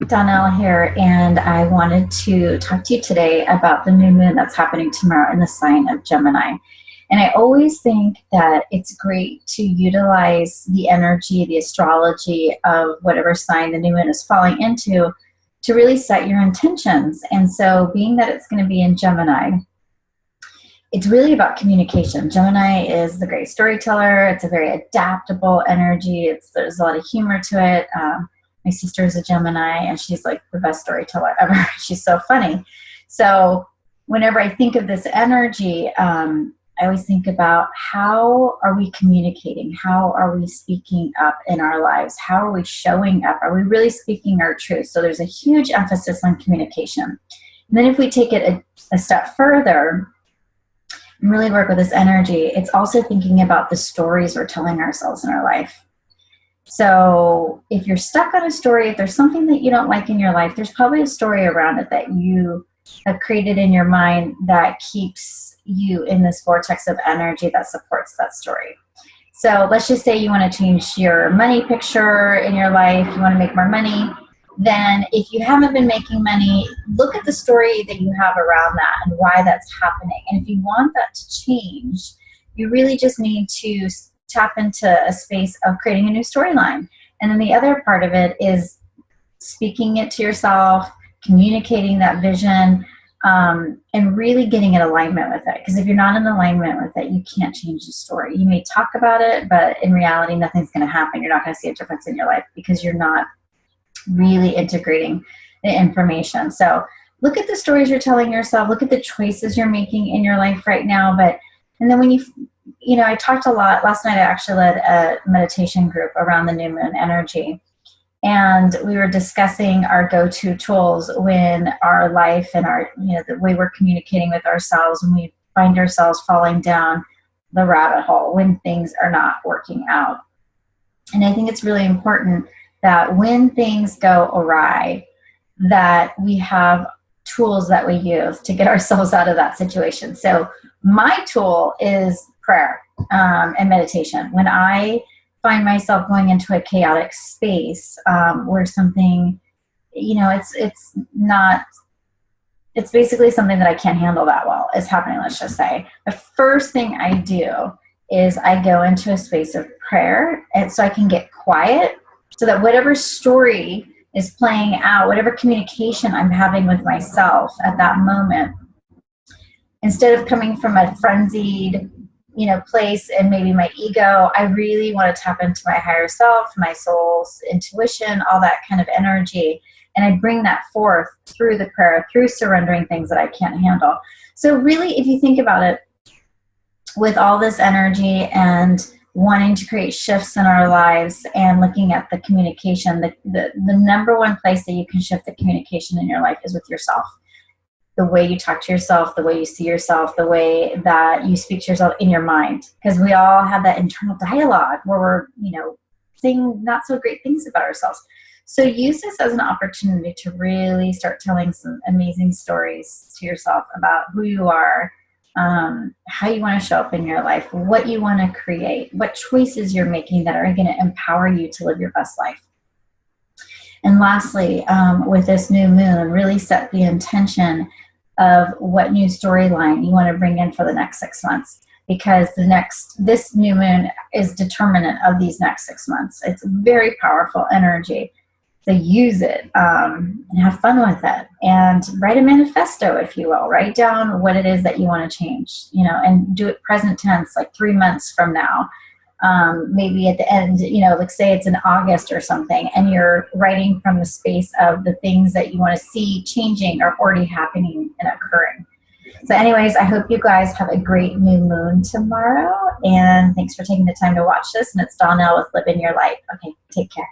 Donnell here, and I wanted to talk to you today about the new moon that's happening tomorrow in the sign of Gemini. And I always think that it's great to utilize the energy, the astrology of whatever sign the new moon is falling into to really set your intentions. And so, being that it's going to be in Gemini, it's really about communication. Gemini is the great storyteller. It's a very adaptable energy. There's a lot of humor to it. My sister is a Gemini, and she's like the best storyteller ever. She's so funny. So whenever I think of this energy, I always think about how are we communicating? How are we speaking up in our lives? How are we showing up? Are we really speaking our truth? So there's a huge emphasis on communication. And then if we take it a step further and really work with this energy, it's also thinking about the stories we're telling ourselves in our life. So if you're stuck on a story, if there's something that you don't like in your life, there's probably a story around it that you have created in your mind that keeps you in this vortex of energy that supports that story. So let's just say you want to change your money picture in your life, you want to make more money. Then if you haven't been making money, look at the story that you have around that and why that's happening. And if you want that to change, you really just need to tap into a space of creating a new storyline. And then the other part of it is speaking it to yourself, communicating that vision, and really getting in alignment with it. Because if you're not in alignment with it, you can't change the story. You may talk about it, but in reality, nothing's going to happen. You're not going to see a difference in your life because you're not really integrating the information. So look at the stories you're telling yourself, look at the choices you're making in your life right now. And then when I talked a lot, last night I actually led a meditation group around the new moon energy. And we were discussing our go-to tools when our life and the way we're communicating with ourselves, when we find ourselves falling down the rabbit hole, when things are not working out. And I think it's really important that when things go awry, that we have tools that we use to get ourselves out of that situation. So my tool is prayer and meditation. When I find myself going into a chaotic space where something, it's basically something that I can't handle that well is happening, let's just say. The first thing I do is I go into a space of prayer, and so I can get quiet so that whatever story is playing out, whatever communication I'm having with myself at that moment, instead of coming from a frenzied, place and maybe my ego, I really want to tap into my higher self, my soul's intuition, all that kind of energy. And I bring that forth through the prayer, through surrendering things that I can't handle. So really, if you think about it, with all this energy and wanting to create shifts in our lives and looking at the communication, the number one place that you can shift the communication in your life is with yourself. The way you talk to yourself, the way you see yourself, the way that you speak to yourself in your mind. Because we all have that internal dialogue where we're, saying not so great things about ourselves. So use this as an opportunity to really start telling some amazing stories to yourself about who you are, how you want to show up in your life, what you want to create, what choices you're making that are going to empower you to live your best life. And lastly, with this new moon, really set the intention of what new storyline you want to bring in for the next 6 months, because this new moon is determinant of these next 6 months. It's very powerful energy. So use it and have fun with it, and write a manifesto, if you will. Write down what it is that you want to change, and do it present tense, like 3 months from now. Maybe at the end, like say it's in August or something, and you're writing from the space of the things that you want to see changing or already happening and occurring. So anyways, I hope you guys have a great new moon tomorrow, and thanks for taking the time to watch this. And it's Donnell with Live in Your Light. Okay, take care.